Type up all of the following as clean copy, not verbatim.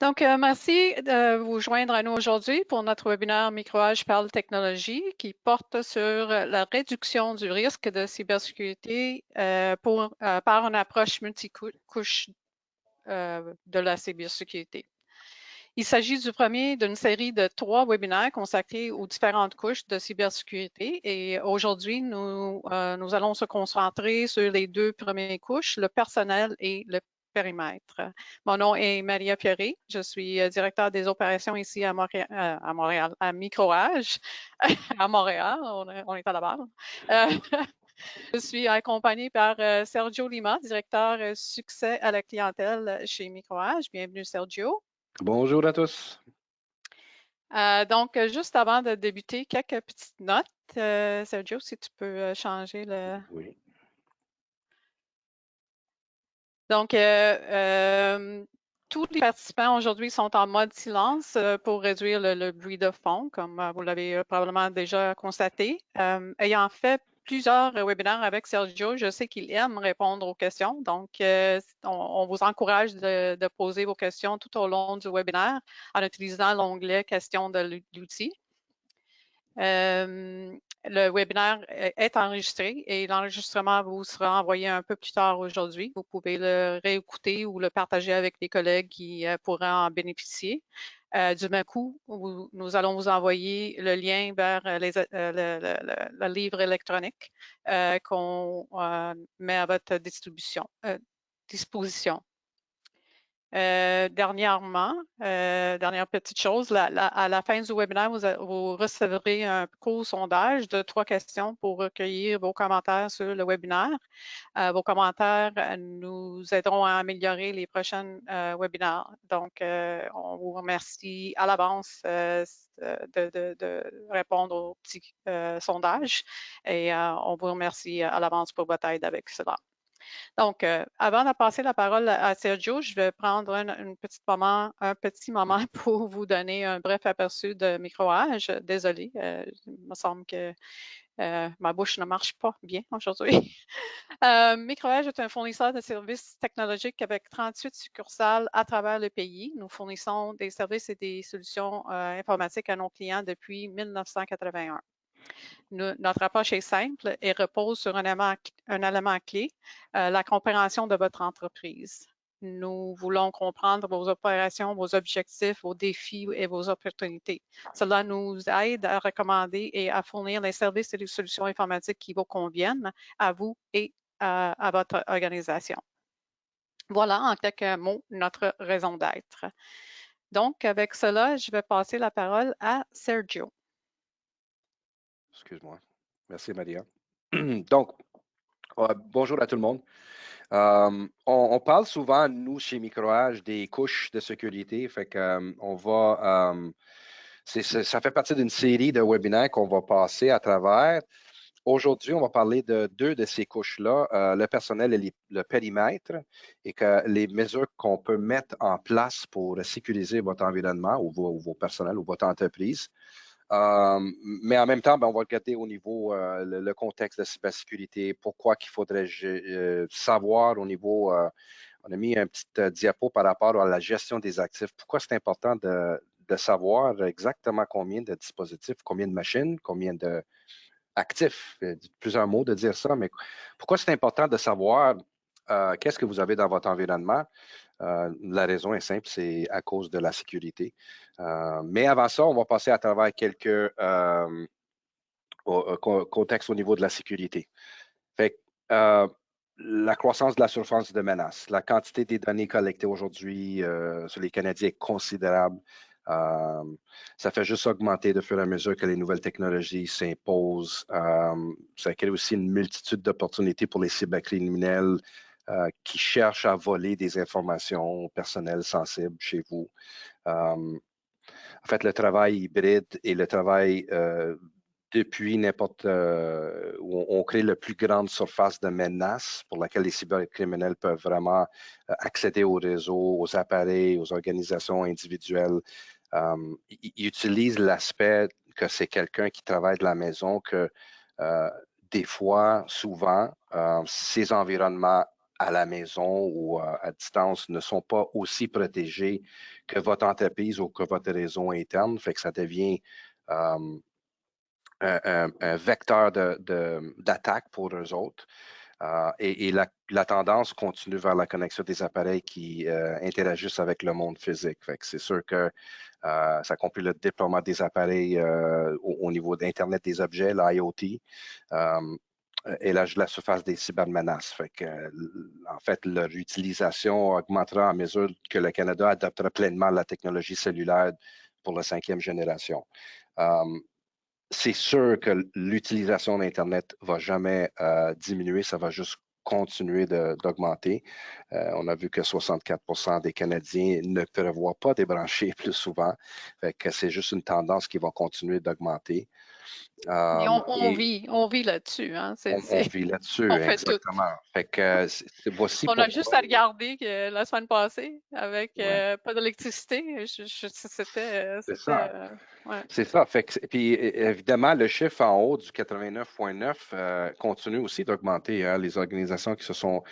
Donc, merci de vous joindre à nous aujourd'hui pour notre webinaire Micro-Age parle technologie qui porte sur la réduction du risque de cybersécurité par une approche multicouche de la cybersécurité. Il s'agit du premier d'une série de 3 webinaires consacrés aux différentes couches de cybersécurité et aujourd'hui, nous allons se concentrer sur les 2 premières couches, le personnel et le périmètre. Mon nom est Maria Fioré, je suis directeur des opérations ici à Montréal, à Micro-Age, à Montréal, on est à la barre. Je suis accompagnée par Sergio Lima, directeur succès à la clientèle chez Micro-Age. Bienvenue Sergio. Bonjour à tous. Donc, juste avant de débuter, quelques petites notes. Sergio, si tu peux changer le... Oui. Donc, tous les participants aujourd'hui sont en mode silence pour réduire le bruit de fond, comme vous l'avez probablement déjà constaté. Ayant fait plusieurs webinaires avec Sergio, je sais qu'il aime répondre aux questions. Donc, on vous encourage de poser vos questions tout au long du webinaire en utilisant l'onglet questions de l'outil. Le webinaire est enregistré et l'enregistrement vous sera envoyé un peu plus tard aujourd'hui. Vous pouvez le réécouter ou le partager avec des collègues qui pourraient en bénéficier. Du même coup, nous allons vous envoyer le lien vers le livre électronique qu'on met à votre disposition. Dernière petite chose, à la fin du webinaire, vous recevrez un court sondage de 3 questions pour recueillir vos commentaires sur le webinaire. Vos commentaires nous aideront à améliorer les prochains webinaires. Donc, on vous remercie à l'avance de répondre au petit sondage et on vous remercie à l'avance pour votre aide avec cela. Donc, avant de passer la parole à Sergio, je vais prendre un petit moment pour vous donner un bref aperçu de Micro-Age. Désolée, il me semble que ma bouche ne marche pas bien aujourd'hui. Micro-Age est un fournisseur de services technologiques avec 38 succursales à travers le pays. Nous fournissons des services et des solutions informatiques à nos clients depuis 1981. Notre approche est simple et repose sur un élément clé, la compréhension de votre entreprise. Nous voulons comprendre vos opérations, vos objectifs, vos défis et vos opportunités. Cela nous aide à recommander et à fournir les services et les solutions informatiques qui vous conviennent à vous et à votre organisation. Voilà en quelques mots notre raison d'être. Donc, avec cela, je vais passer la parole à Sergio. Excuse-moi. Merci, Maria. Donc, bonjour à tout le monde. On parle souvent, nous, chez Micro-Age, des couches de sécurité. Fait que, ça fait partie d'une série de webinaires qu'on va passer à travers. Aujourd'hui, on va parler de 2 de ces couches-là, le personnel et le périmètre, et que les mesures qu'on peut mettre en place pour sécuriser votre environnement ou vos personnels ou votre entreprise. Mais en même temps, on va regarder au niveau le contexte de cybersécurité, pourquoi qu'il faudrait savoir au niveau, on a mis un petit diapo par rapport à la gestion des actifs. Pourquoi c'est important de savoir exactement combien de dispositifs, combien de machines, combien d'actifs. Plusieurs mots de dire ça, mais pourquoi c'est important de savoir qu'est-ce que vous avez dans votre environnement? La raison est simple, c'est à cause de la sécurité. Mais avant ça, on va passer à travers quelques contextes au niveau de la sécurité. Fait la croissance de la surface de menace, la quantité des données collectées aujourd'hui sur les Canadiens est considérable. Ça fait juste augmenter de fur et à mesure que les nouvelles technologies s'imposent. Ça crée aussi une multitude d'opportunités pour les cybercriminels qui cherchent à voler des informations personnelles sensibles chez vous. En fait, le travail hybride et le travail depuis n'importe où on crée la plus grande surface de menace pour laquelle les cybercriminels peuvent vraiment accéder aux réseaux, aux appareils, aux organisations individuelles. Ils utilisent l'aspect que c'est quelqu'un qui travaille de la maison, que des fois, souvent, ces environnements à la maison ou à distance ne sont pas aussi protégés que votre entreprise ou que votre réseau interne. Fait que ça devient un vecteur d'attaque pour eux autres. Et la tendance continue vers la connexion des appareils qui interagissent avec le monde physique. Fait que c'est sûr que ça complète le déploiement des appareils au niveau d'Internet des objets, l'IoT. Et la surface des cybermenaces. Fait que, en fait, leur utilisation augmentera en mesure que le Canada adoptera pleinement la technologie cellulaire pour la 5e génération. C'est sûr que l'utilisation d'Internet ne va jamais diminuer, ça va juste continuer d'augmenter. On a vu que 64% des Canadiens ne prévoient pas débrancher plus souvent. Fait que c'est juste une tendance qui va continuer d'augmenter. Et on vit là-dessus, hein. On vit là-dessus, On fait tout. exactement. Fait que voici On a juste pourquoi. à regarder que la semaine passée, avec Ouais, pas d'électricité, c'était, c'est ça. ouais. C'est ça. Fait que, puis évidemment, le chiffre en haut du 89,9 continue aussi d'augmenter. Hein. Les organisations qui se sont.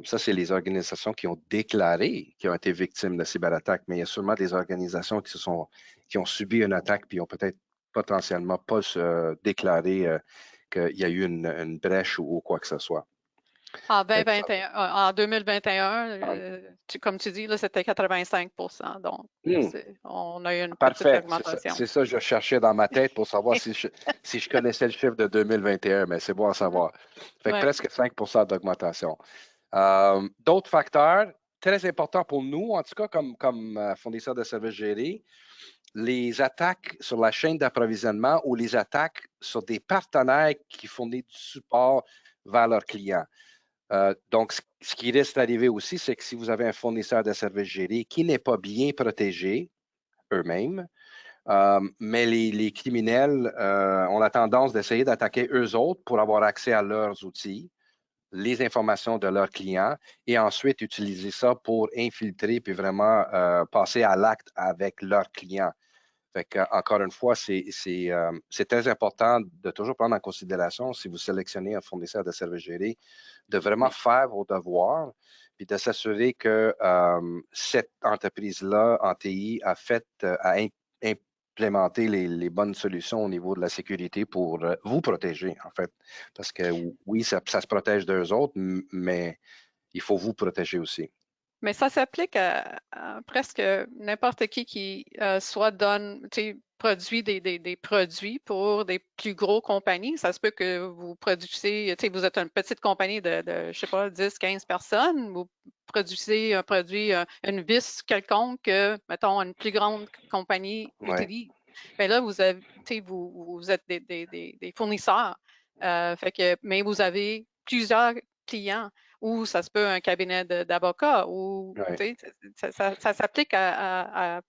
Ça, c'est les organisations qui ont déclaré qu'ils ont été victimes de cyberattaques, mais il y a sûrement des organisations qui ont subi une attaque puis ont peut-être potentiellement pas déclaré qu'il y a eu une brèche ou quoi que ce soit. En Fait que ça, 2021, en 2021, comme tu dis, là, c'était 85%. Donc, hmm. on a eu une petite Parfait, augmentation. c'est ça que je cherchais dans ma tête pour savoir si je connaissais le chiffre de 2021, mais c'est bon à savoir. Fait que Ouais. presque 5 d'augmentation. D'autres facteurs très importants pour nous, en tout cas comme fournisseur de services gérés, les attaques sur la chaîne d'approvisionnement ou les attaques sur des partenaires qui fournissent du support vers leurs clients. Donc, ce qui risque d'arriver aussi, c'est que si vous avez un fournisseur de services gérés qui n'est pas bien protégé eux-mêmes, mais les criminels ont la tendance d'essayer d'attaquer eux autres pour avoir accès à leurs outils, les informations de leurs clients et ensuite utiliser ça pour infiltrer puis vraiment passer à l'acte avec leurs clients. Fait que, encore une fois, c'est très important de toujours prendre en considération, si vous sélectionnez un fournisseur de services gérés, de vraiment faire vos devoirs puis de s'assurer que cette entreprise-là en TI a implémenté les bonnes solutions au niveau de la sécurité pour vous protéger, en fait. Parce que oui, ça se protège d'eux autres, mais il faut vous protéger aussi. Mais ça s'applique à presque n'importe qui soit donne, tu sais, produit des produits pour des plus gros compagnies. Ça se peut que vous produisez, tu sais, vous êtes une petite compagnie je sais pas, 10, 15 personnes. Vous produisez un produit, une vis quelconque que, mettons, une plus grande compagnie Ouais, utilise. Mais là, vous avez, tu sais, vous êtes des fournisseurs. Mais vous avez plusieurs clients ou ça se peut un cabinet d'avocats, ou ouais, tu sais, ça s'applique à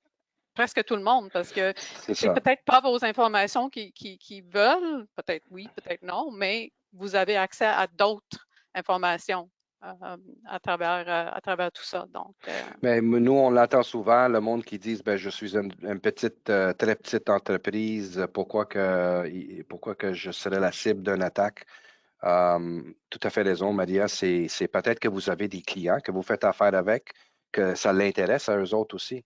presque tout le monde parce que c'est c'est ça. peut-être pas vos informations qui veulent, peut-être oui, peut-être non, mais vous avez accès à d'autres informations à travers tout ça. Donc, Mais nous, on l'entend souvent, le monde qui dit, ben, je suis une petite, très petite entreprise, pourquoi que je serais la cible d'une attaque? Tout à fait raison, Maria. C'est peut-être que vous avez des clients que vous faites affaire avec, que ça l'intéresse à eux autres aussi.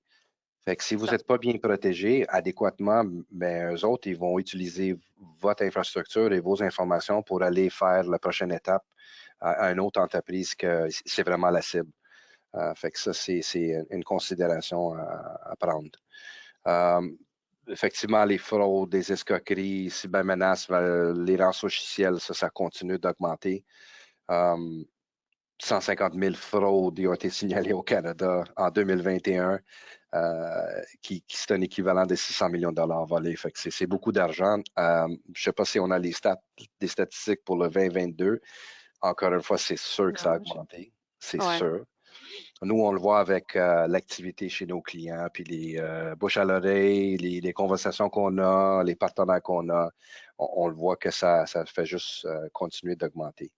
Fait que si vous ça. n'êtes pas bien protégé adéquatement, ben, eux autres, ils vont utiliser votre infrastructure et vos informations pour aller faire la prochaine étape à une autre entreprise que c'est vraiment la cible. Fait que ça, c'est une considération à prendre. Euh, Effectivement, les fraudes, les escroqueries, cybermenaces, les rançongiciels, ça continue d'augmenter. 150 000 fraudes ont été signalées au Canada en 2021, qui c'est un équivalent de 600 millions de dollars volés. Fait que c'est beaucoup d'argent. Je ne sais pas si on a des statistiques pour le 2022. Encore une fois, c'est sûr que ça a Non, augmenté. C'est ouais. sûr. Nous, on le voit avec l'activité chez nos clients, puis les bouches à l'oreille, les conversations qu'on a, les partenaires qu'on a. On le voit que ça fait juste continuer d'augmenter.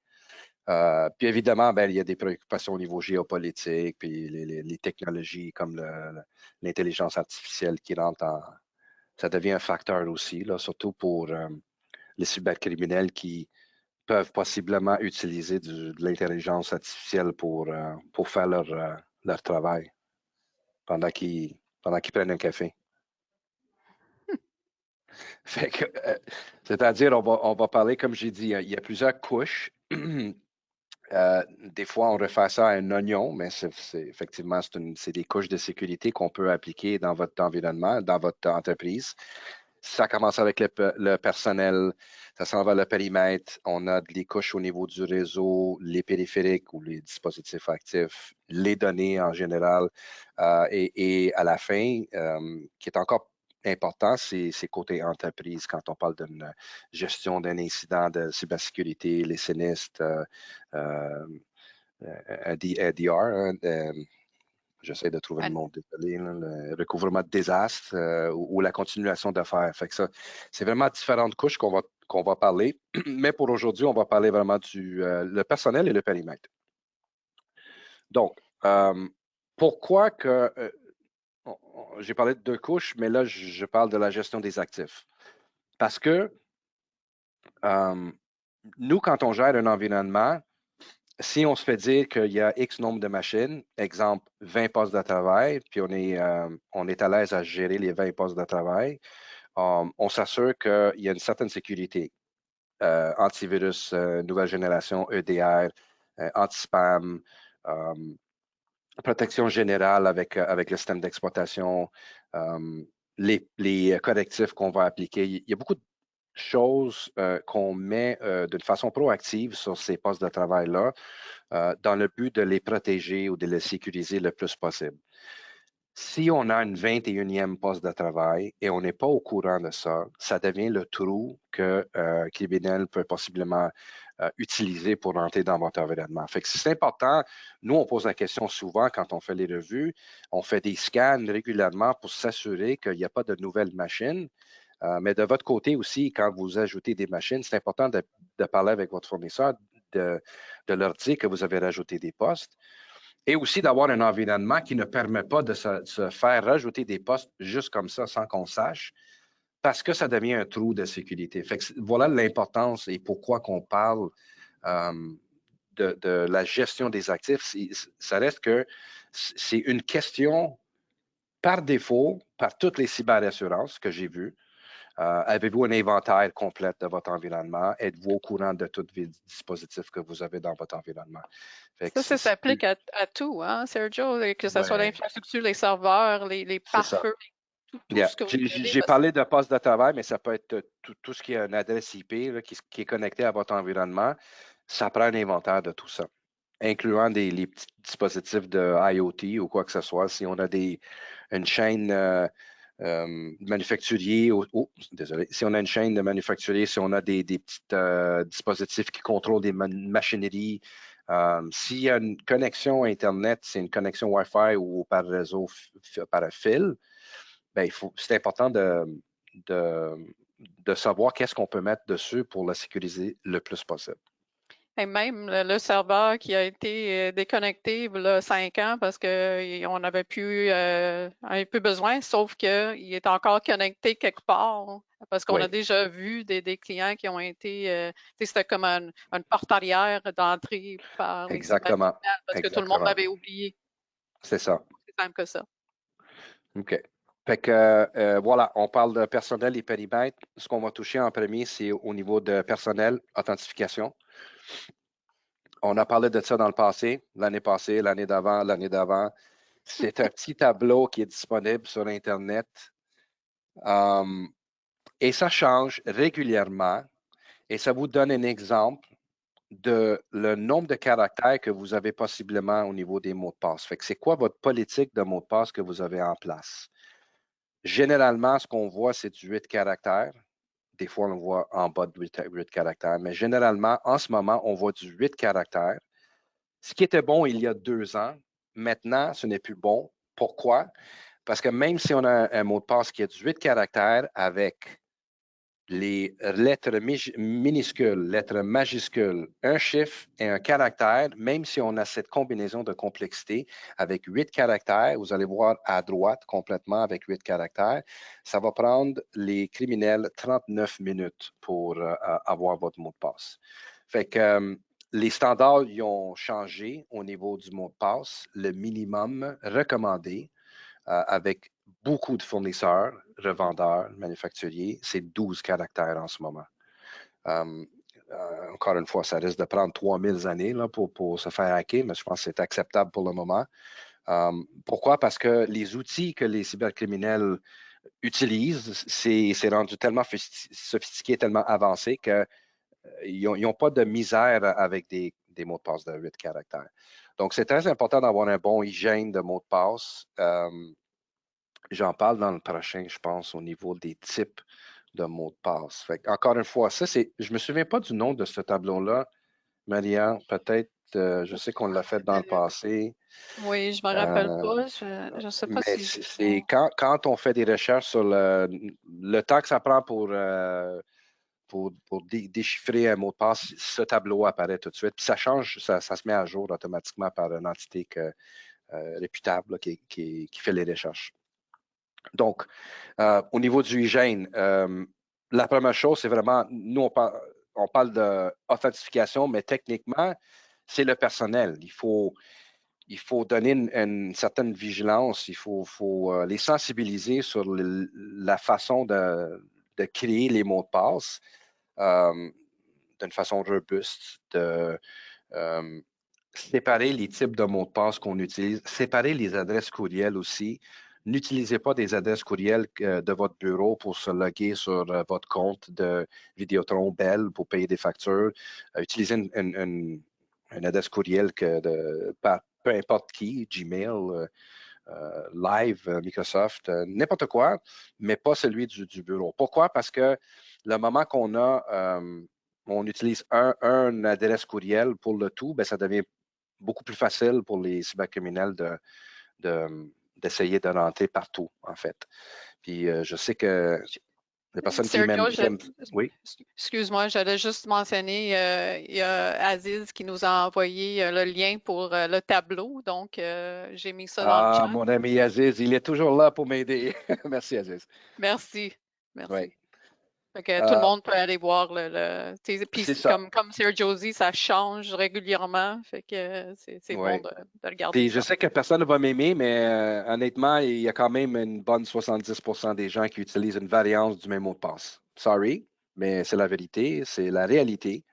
Puis évidemment, ben, il y a des préoccupations au niveau géopolitique, puis les technologies comme l'intelligence artificielle qui rentrent en. Ça devient un facteur aussi, là, surtout pour les cybercriminels qui peuvent possiblement utiliser de l'intelligence artificielle pour faire leur travail pendant qu'ils prennent un café. Fait que, c'est-à-dire, on va parler, comme j'ai dit, il y a plusieurs couches. Des fois, on réfère ça à un oignon, mais effectivement, c'est des couches de sécurité qu'on peut appliquer dans votre environnement, dans votre entreprise. Ça commence avec le personnel, ça s'en va le périmètre. On a des couches au niveau du réseau, les périphériques ou les dispositifs actifs, les données en général. Et à la fin, qui est encore important, c'est côté entreprise quand on parle d'une gestion d'un incident de cybersécurité, les sinistres, un DR, hein, j'essaie de trouver le mot, désolé, là, le recouvrement de désastre ou la continuation d'affaires. Fait que ça, c'est vraiment différentes couches qu'on va parler. Mais pour aujourd'hui, on va parler vraiment du le personnel et le périmètre. Donc, pourquoi que j'ai parlé de deux couches, mais là, je parle de la gestion des actifs. Parce que nous, quand on gère un environnement, si on se fait dire qu'il y a X nombre de machines, exemple 20 postes de travail, puis on est à l'aise à gérer les 20 postes de travail, on s'assure qu'il y a une certaine sécurité. Antivirus, nouvelle génération, EDR, anti-spam, protection générale avec le système d'exploitation, les correctifs qu'on va appliquer. Il y a beaucoup de choses qu'on met d'une façon proactive sur ces postes de travail-là dans le but de les protéger ou de les sécuriser le plus possible. Si on a une 21e poste de travail et on n'est pas au courant de ça, ça devient le trou que criminel peut possiblement utiliser pour rentrer dans votre environnement. Fait que c'est important. Nous, on pose la question souvent quand on fait les revues. On fait des scans régulièrement pour s'assurer qu'il n'y a pas de nouvelles machines. Mais de votre côté aussi, quand vous ajoutez des machines, c'est important de parler avec votre fournisseur, de leur dire que vous avez rajouté des postes et aussi d'avoir un environnement qui ne permet pas de se faire rajouter des postes juste comme ça sans qu'on sache parce que ça devient un trou de sécurité. Fait que voilà l'importance et pourquoi qu'on parle de la gestion des actifs. Ça reste que c'est une question par défaut, par toutes les cyberassurances que j'ai vues. Avez-vous un inventaire complet de votre environnement? Êtes-vous au courant de tous les dispositifs que vous avez dans votre environnement? Ça s'applique à tout, hein, Sergio, que ce soit Ouais, l'infrastructure, les serveurs, les c'est ça. pare-feux, tout Yeah. ce que vous avez. J'ai parlé de poste de travail, mais ça peut être tout ce qui est une adresse IP là, qui est connecté à votre environnement. Ça prend un inventaire de tout ça, incluant les petits dispositifs de IoT ou quoi que ce soit. Si on a une chaîne manufacturier, désolé, si on a une chaîne de manufacturier, si on a des petits dispositifs qui contrôlent des machineries, s'il y a une connexion Internet, c'est une connexion Wi-Fi ou par réseau, par un fil, ben, c'est important de savoir qu'est-ce qu'on peut mettre dessus pour la sécuriser le plus possible. Et même le serveur qui a été déconnecté il y a 5 ans parce qu'on n'avait plus un peu besoin, sauf qu'il est encore connecté quelque part. Parce qu'on Oui, a déjà vu des clients qui ont été, c'était comme une porte arrière d'entrée par les exactement. cybercriminels parce que tout le monde Exactement. l'avait oublié. C'est ça. C'est simple que ça. OK. Fait que, voilà, on parle de personnel et périmètre. Ce qu'on va toucher en premier, c'est au niveau de personnel, authentification. On a parlé de ça dans le passé, l'année d'avant, l'année d'avant. C'est un petit tableau qui est disponible sur Internet. Et ça change régulièrement. Et ça vous donne un exemple de le nombre de caractères que vous avez possiblement au niveau des mots de passe. Fait que c'est quoi votre politique de mots de passe que vous avez en place? Généralement, ce qu'on voit, c'est du 8 caractères. Des fois, on voit en bas de 8 caractères, mais généralement, en ce moment, on voit du 8 caractères. Ce qui était bon il y a 2 ans, maintenant, ce n'est plus bon. Pourquoi? Parce que même si on a un mot de passe qui a 18 caractères avec les lettres minuscules, lettres majuscules, un chiffre et un caractère, même si on a cette combinaison de complexité avec 8 caractères, vous allez voir à droite complètement avec 8 caractères, ça va prendre les criminels 39 minutes pour avoir votre mot de passe. Fait que les standards ils ont changé au niveau du mot de passe. Le minimum recommandé avec beaucoup de fournisseurs, revendeurs, manufacturiers, c'est 12 caractères en ce moment. Encore une fois, ça risque de prendre 3000 années là, pour se faire hacker, mais je pense que c'est acceptable pour le moment. Pourquoi? Parce que les outils que les cybercriminels utilisent, c'est rendu tellement sophistiqué, tellement avancé qu'ils n'ont pas de misère avec des mots de passe de 8 caractères. Donc, c'est très important d'avoir un bon hygiène de mots de passe. J'en parle dans le prochain, je pense, au niveau des types de mots de passe. Fait, encore une fois, je ne me souviens pas du nom de ce tableau-là. Maria, peut-être, je sais qu'on l'a fait dans le passé. Oui, je me rappelle pas. Je ne sais pas Mais si je c'est quand on fait des recherches sur le temps que ça prend pour déchiffrer un mot de passe, ce tableau apparaît tout de suite. Puis ça change, ça se met à jour automatiquement par une entité réputable là, qui fait les recherches. Donc, au niveau du hygiène, la première chose, c'est vraiment, nous, on parle d'authentification, mais techniquement, c'est le personnel. Il faut donner une certaine vigilance, il faut les sensibiliser sur la façon de créer les mots de passe d'une façon robuste, de séparer les types de mots de passe qu'on utilise, séparer les adresses courriels aussi. N'utilisez pas des adresses courriels de votre bureau pour se loguer sur votre compte de Vidéotron Bell pour payer des factures. Utilisez une adresse courriel par peu importe qui, Gmail, Live, Microsoft, n'importe quoi, mais pas celui du bureau. Pourquoi? Parce que le moment on utilise un adresse courriel pour le tout, ben, ça devient beaucoup plus facile pour les cybercriminels d'essayer de rentrer partout, en fait. Puis je sais que les personnes qui Sergio, aiment... Oui. excuse-moi, j'allais juste mentionner, il y a Aziz qui nous a envoyé le lien pour le tableau, donc j'ai mis ça dans le Ah, chat. mon ami Aziz, il est toujours là pour m'aider. Merci, Aziz. Merci, Oui. merci. Fait que tout le monde peut aller voir puis C'est ça. comme Sergio dit, ça change régulièrement, fait que c'est bon Oui. de regarder Puis je ça. sais que personne ne va m'aimer, mais honnêtement, il y a quand même une bonne 70% des gens qui utilisent une variance du même mot de passe. Sorry, mais c'est la vérité, c'est la réalité.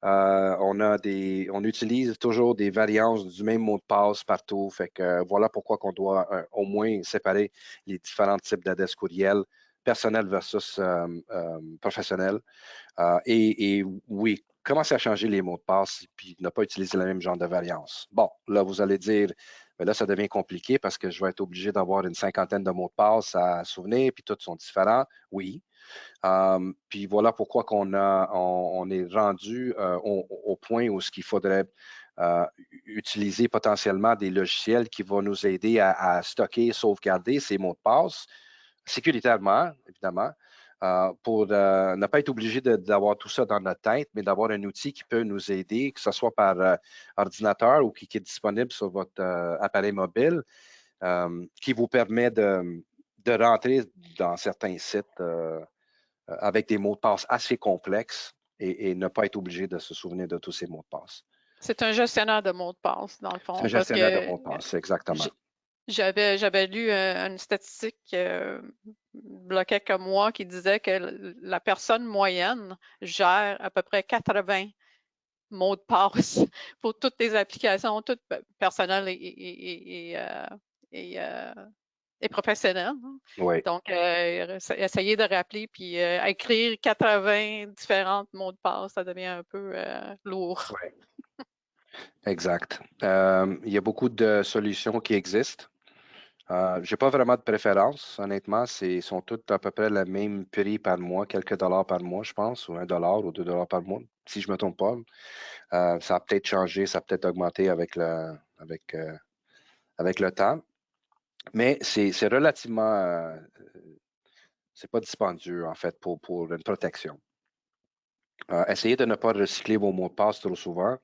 On utilise toujours des variances du même mot de passe partout. Fait que voilà pourquoi on doit au moins séparer les différents types d'adresses courriel, personnel versus professionnel. Et oui, commencer à changer les mots de passe puis ne pas utiliser le même genre de variance. Bon, là, vous allez dire, mais là, ça devient compliqué parce que je vais être obligé d'avoir une cinquantaine de mots de passe à souvenir, puis tous sont différents. Oui. Puis voilà pourquoi on est rendu au point où il faudrait utiliser potentiellement des logiciels qui vont nous aider à stocker, sauvegarder ces mots de passe sécuritairement, évidemment, pour ne pas être obligé d'avoir tout ça dans notre tête, mais d'avoir un outil qui peut nous aider, que ce soit par ordinateur ou qui est disponible sur votre appareil mobile, qui vous permet de rentrer dans certains sites avec des mots de passe assez complexes et ne pas être obligé de se souvenir de tous ces mots de passe. C'est un gestionnaire de mots de passe, dans le C'est un fond, parce gestionnaire de que mots de passe, exactement. j'avais lu une statistique bloquait comme moi qui disait que la personne moyenne gère à peu près 80 mots de passe pour toutes les applications, toutes personnelles et professionnelles. Oui. Donc, essayer de rappeler puis écrire 80 différents mots de passe, ça devient un peu lourd. Oui, exact. Il y a beaucoup de solutions qui existent. Je n'ai pas vraiment de préférence, honnêtement. Ils sont toutes à peu près le même prix par mois, quelques dollars par mois, je pense, ou $1 ou $2 par mois, si je ne me trompe pas. Ça a peut-être changé, ça a peut-être augmenté avec le temps. Mais c'est relativement, c'est pas dispendieux, en fait, pour une protection. Essayez de ne pas recycler vos mots de passe trop souvent.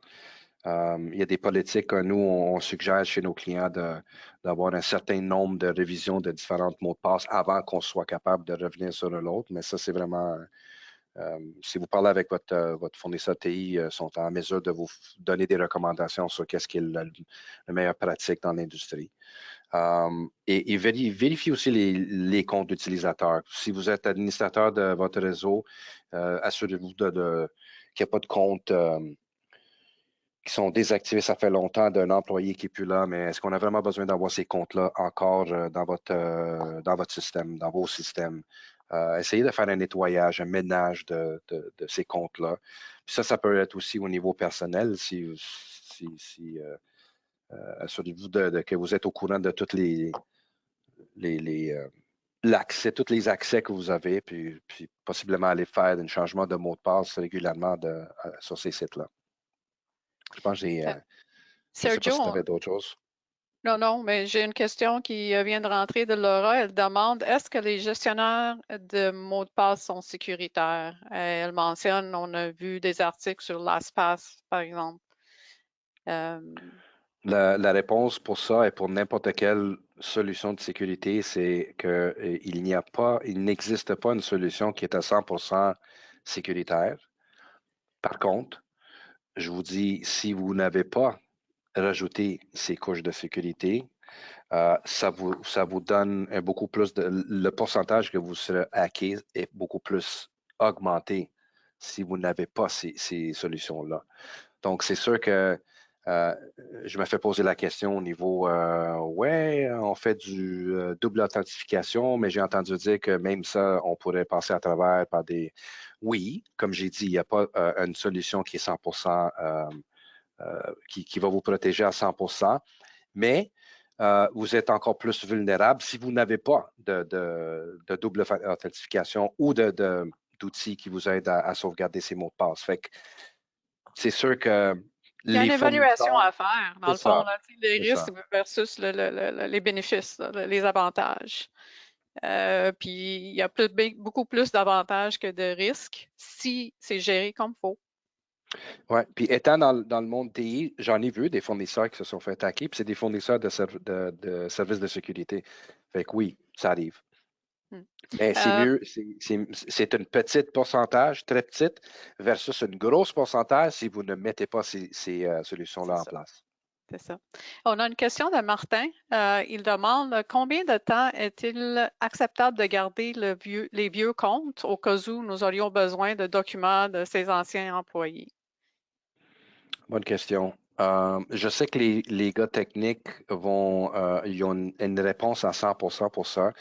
Il y a des politiques que nous, on suggère chez nos clients d'avoir un certain nombre de révisions de différents mots de passe avant qu'on soit capable de revenir sur l'autre, mais ça, c'est vraiment Si vous parlez avec votre fournisseur TI, sont en mesure de vous donner des recommandations sur qu'est-ce qui est la meilleure pratique dans l'industrie. Et vérifiez aussi les comptes d'utilisateurs. Si vous êtes administrateur de votre réseau, assurez-vous qu'il n'y a pas de comptes qui sont désactivés. Ça fait longtemps d'un employé qui n'est plus là, mais est-ce qu'on a vraiment besoin d'avoir ces comptes-là encore dans votre système, dans vos systèmes? Essayez de faire un nettoyage, un ménage de ces comptes-là. Ça peut être aussi au niveau personnel, assurez-vous que vous êtes au courant de tous tous les accès que vous avez, puis possiblement aller faire un changement de mot de passe régulièrement sur ces sites-là. Je pense que je ne sais pas si tu Sergio, avais d'autres choses. non, mais j'ai une question qui vient de rentrer de Laura. Elle demande, est-ce que les gestionnaires de mots de passe sont sécuritaires? Elle mentionne, on a vu des articles sur LastPass, par exemple. La réponse pour ça et pour n'importe quelle solution de sécurité, c'est qu'il n'existe pas une solution qui est à 100% sécuritaire. Par contre, je vous dis, si vous n'avez pas rajouté ces couches de sécurité, ça vous donne beaucoup plus le pourcentage que vous serez hacké est beaucoup plus augmenté si vous n'avez pas ces solutions-là. Donc, c'est sûr que je me fais poser la question au niveau, ouais, on fait du double authentification, mais j'ai entendu dire que même ça, on pourrait passer à travers par des... Oui, comme j'ai dit, il n'y a pas une solution qui est 100%, qui va vous protéger à 100%, mais vous êtes encore plus vulnérable si vous n'avez pas de double authentification ou d'outils qui vous aident à sauvegarder ces mots de passe. Fait que c'est sûr que Il y a les une évaluation fournisseurs, à faire, dans c'est le fond, ça, là, les c'est risques ça. versus les bénéfices, là, les avantages. Puis il y a beaucoup plus d'avantages que de risques si c'est géré comme il faut. Ouais. Puis étant dans le monde TI, j'en ai vu des fournisseurs qui se sont fait attaquer, puis c'est des fournisseurs de services de sécurité. Fait que oui, ça arrive. Hmm. Mais c'est Euh, mieux, c'est une petite pourcentage, très petite, versus une grosse pourcentage si vous ne mettez pas ces c'est solutions-là en ça. place. C'est ça. On a une question de Martin. Il demande combien de temps est-il acceptable de garder les vieux comptes au cas où nous aurions besoin de documents de ces anciens employés? Bonne question. Je sais que les gars techniques ils ont une réponse à 100% pour ça.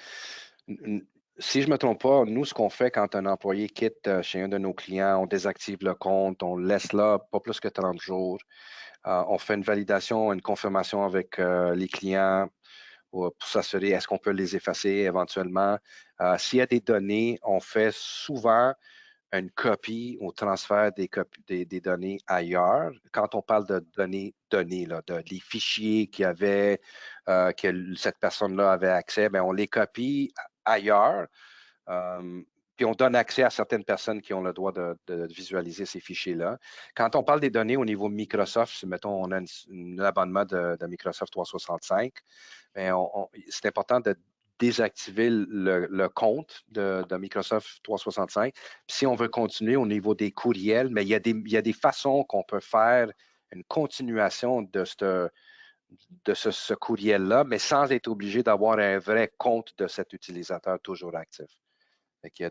Si je ne me trompe pas, nous, ce qu'on fait quand un employé quitte chez un de nos clients, on désactive le compte, on le laisse là pas plus que 30 jours. On fait une validation, une confirmation avec les clients pour s'assurer est-ce qu'on peut les effacer éventuellement. S'il y a des données, on fait souvent une copie ou transfert des données ailleurs. Quand on parle de données, là, les fichiers que cette personne-là avait accès, bien, on les copie ailleurs. Puis on donne accès à certaines personnes qui ont le droit de visualiser ces fichiers-là. Quand on parle des données au niveau Microsoft, si mettons on a un abonnement de Microsoft 365, c'est important de désactiver le compte de Microsoft 365. Puis si on veut continuer au niveau des courriels, mais il y a des façons qu'on peut faire une continuation de ce courriel-là, mais sans être obligé d'avoir un vrai compte de cet utilisateur toujours actif. Il y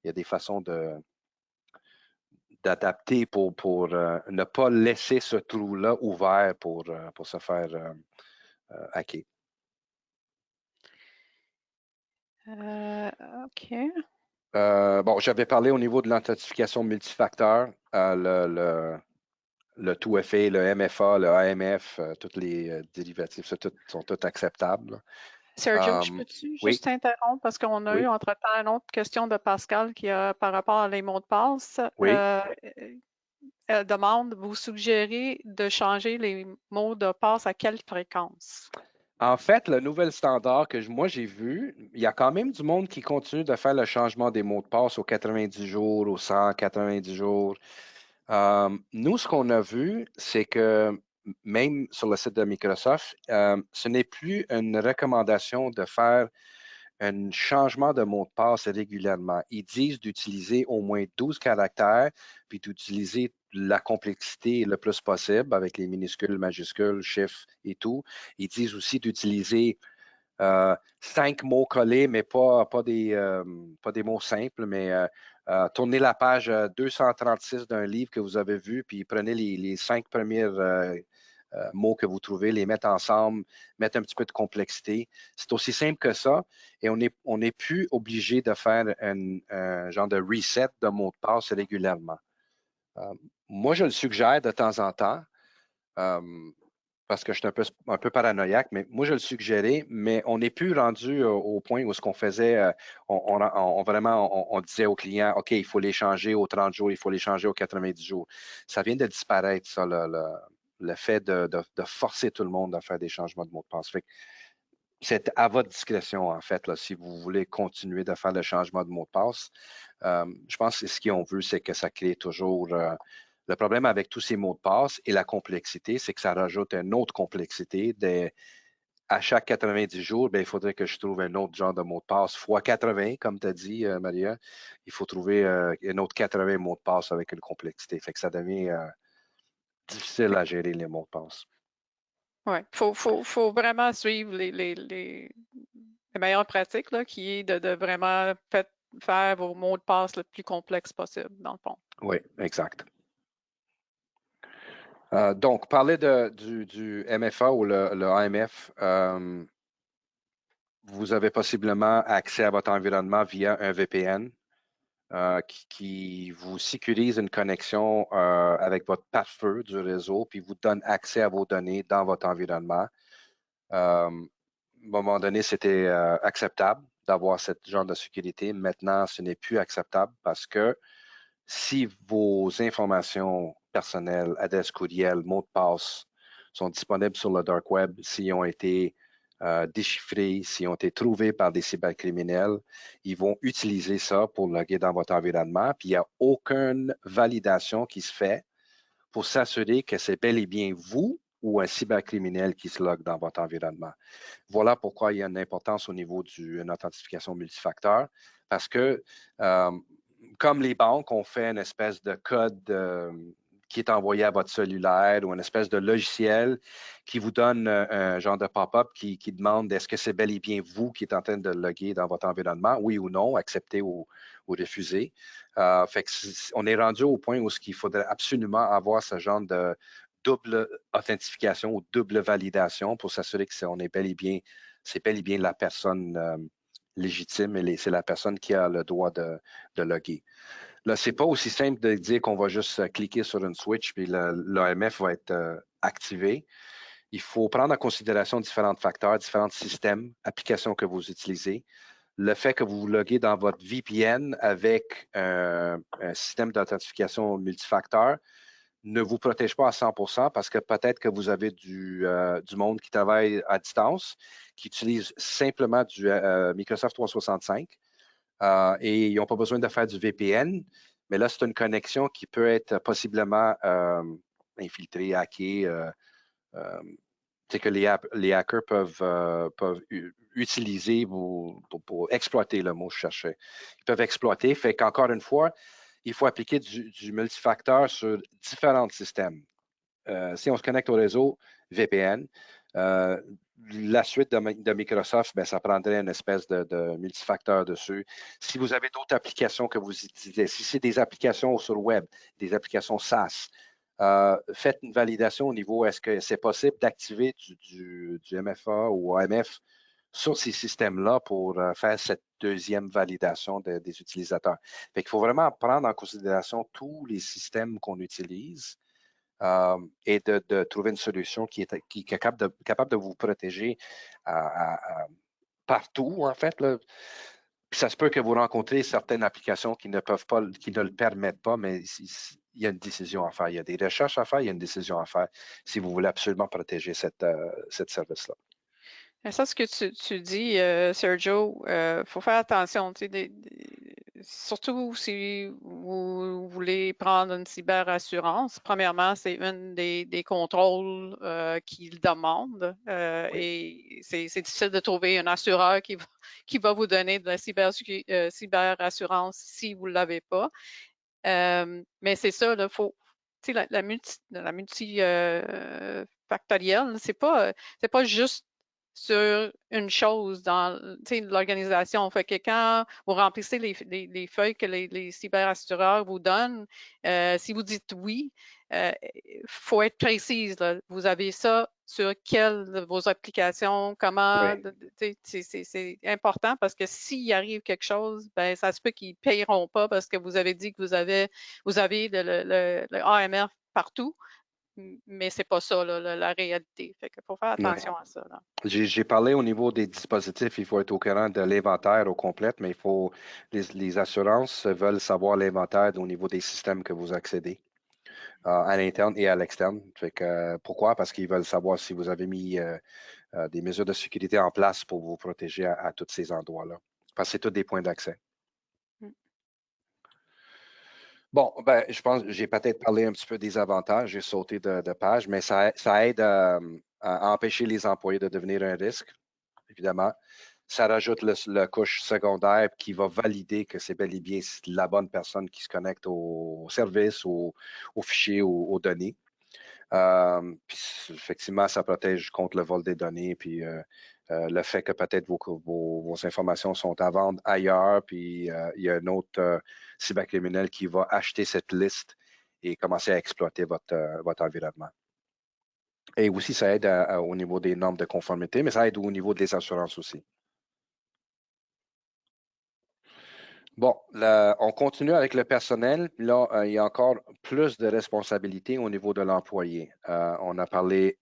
a des façons d'adapter pour ne pas laisser ce trou-là ouvert pour se faire hacker. OK. Bon, j'avais parlé au niveau de l'authentification multifacteur, le 2FA, le MFA, le AMF, tous les dérivatifs sont tous acceptables. Sergio, je peux-tu Oui, juste t'interrompre parce qu'on a eu oui, entre-temps une autre question de Pascal qui a par rapport à les mots de passe. oui. Elle demande, vous suggérez de changer les mots de passe à quelle fréquence? En fait, le nouvel standard que moi j'ai vu, il y a quand même du monde qui continue de faire le changement des mots de passe aux 90 jours, aux 190 jours. Nous, ce qu'on a vu, c'est que même sur le site de Microsoft, ce n'est plus une recommandation de faire un changement de mot de passe régulièrement. Ils disent d'utiliser au moins 12 caractères, puis d'utiliser la complexité le plus possible avec les minuscules, majuscules, chiffres et tout. Ils disent aussi d'utiliser 5 mots collés, mais pas des mots simples, mais tournez la page 236 d'un livre que vous avez vu, puis prenez les 5 premiers mots que vous trouvez, les mettre ensemble, mettre un petit peu de complexité. C'est aussi simple que ça. Et on n'est plus obligé de faire un genre de reset de mot de passe régulièrement. Moi, je le suggère de temps en temps. Parce que je suis un peu paranoïaque, mais moi, je le suggérais, mais on n'est plus rendu au point où ce qu'on faisait, on disait aux clients, OK, il faut les changer aux 30 jours, il faut les changer aux 90 jours. Ça vient de disparaître, ça, le fait de forcer tout le monde à faire des changements de mot de passe. C'est à votre discrétion, en fait, là, si vous voulez continuer de faire le changement de mot de passe. Je pense que ce qu'on veut, c'est que ça crée toujours. Le problème avec tous ces mots de passe et la complexité, c'est que ça rajoute une autre complexité. À chaque 90 jours, bien, il faudrait que je trouve un autre genre de mot de passe fois 80, comme tu as dit, Maria. Il faut trouver un autre 80 mots de passe avec une complexité. Fait que ça devient difficile à gérer les mots de passe. Oui, faut vraiment suivre les meilleures pratiques, là, qui est de vraiment faire vos mots de passe le plus complexes possible, dans le fond. Oui, exact. Donc, parler du MFA ou le AMF, vous avez possiblement accès à votre environnement via un VPN qui vous sécurise une connexion avec votre pare-feu du réseau, puis vous donne accès à vos données dans votre environnement. À un moment donné, c'était acceptable d'avoir ce genre de sécurité. Maintenant, ce n'est plus acceptable parce que si vos informations personnelles, adresse courriel, mots de passe sont disponibles sur le dark web, s'ils ont été déchiffrés, s'ils ont été trouvés par des cybercriminels, ils vont utiliser ça pour loguer dans votre environnement. Puis il n'y a aucune validation qui se fait pour s'assurer que c'est bel et bien vous ou un cybercriminel qui se logue dans votre environnement. Voilà pourquoi il y a une importance au niveau d'une authentification multifacteur, parce que comme les banques ont fait une espèce de code qui est envoyé à votre cellulaire ou une espèce de logiciel qui vous donne un genre de pop-up qui demande est-ce que c'est bel et bien vous qui êtes en train de loguer dans votre environnement, oui ou non, accepter ou refuser. On est rendu au point où il faudrait absolument avoir ce genre de double authentification ou double validation pour s'assurer que c'est bel et bien la personne légitime et c'est la personne qui a le droit de loguer. Là, c'est pas aussi simple de dire qu'on va juste cliquer sur une switch puis l'AMF va être activé. Il faut prendre en considération différents facteurs, différents systèmes, applications que vous utilisez. Le fait que vous vous loguez dans votre VPN avec un système d'authentification multifacteur ne vous protège pas à 100% parce que peut-être que vous avez du monde qui travaille à distance, qui utilise simplement du Microsoft 365 et ils n'ont pas besoin de faire du VPN. Mais là, c'est une connexion qui peut être possiblement infiltrée, hackée. C'est que les hackers peuvent utiliser pour exploiter le mot que je cherchais. Ils peuvent exploiter. Fait qu'encore une fois, il faut appliquer du multifacteur sur différents systèmes. Si on se connecte au réseau VPN, la suite de Microsoft, ben, ça prendrait une espèce de multifacteur dessus. Si vous avez d'autres applications que vous utilisez, si c'est des applications sur le web, des applications SaaS, faites une validation au niveau, est-ce que c'est possible d'activer du MFA ou AMF sur ces systèmes-là pour faire cette deuxième validation des utilisateurs. Fait qu'il faut vraiment prendre en considération tous les systèmes qu'on utilise et de trouver une solution qui est capable de vous protéger partout, en fait. Là. Puis ça se peut que vous rencontrez certaines applications qui ne le permettent pas, mais il y a une décision à faire. Il y a des recherches à faire, il y a une décision à faire si vous voulez absolument protéger cette service-là. Ça, ce que tu dis, Sergio, il faut faire attention. Tu sais, surtout si vous voulez prendre une cyberassurance, premièrement, c'est une des contrôles qu'ils demandent Oui. et c'est difficile de trouver un assureur qui va vous donner de la cyberassurance si vous ne l'avez pas. Mais c'est ça, il faut, tu sais, la multifactorielle, c'est pas juste sur une chose dans l'organisation. Fait que quand vous remplissez les feuilles que les cyberassureurs vous donnent, si vous dites oui, il faut être précise. Là. Vous avez ça sur quelle de vos applications, comment, Oui. c'est important parce que s'il arrive quelque chose, ben ça se peut qu'ils ne payeront pas parce que vous avez dit que vous avez le AMF partout, mais c'est pas ça la réalité. Fait qu'il faut faire Oui. attention à ça. Là. J'ai parlé au niveau des dispositifs, il faut être au courant de l'inventaire au complet, mais les assurances veulent savoir l'inventaire au niveau des systèmes que vous accédez, à l'interne et à l'externe. Fait que, pourquoi? Parce qu'ils veulent savoir si vous avez mis des mesures de sécurité en place pour vous protéger à tous ces endroits-là. Parce que c'est tous des points d'accès. Mm. Bon, ben, je pense que j'ai peut-être parlé un petit peu des avantages, j'ai sauté de page, mais ça aide à empêcher les employés de devenir un risque, évidemment. Ça rajoute le couche secondaire qui va valider que c'est bel et bien la bonne personne qui se connecte au service, aux fichiers, aux données. Puis effectivement, ça protège contre le vol des données, puis le fait que peut-être vos informations sont à vendre ailleurs, puis il y a un autre cybercriminel qui va acheter cette liste et commencer à exploiter votre environnement. Et aussi, ça aide au niveau des normes de conformité, mais ça aide au niveau des assurances aussi. Bon, là, on continue avec le personnel. Là, il y a encore plus de responsabilités au niveau de l'employé. On a parlé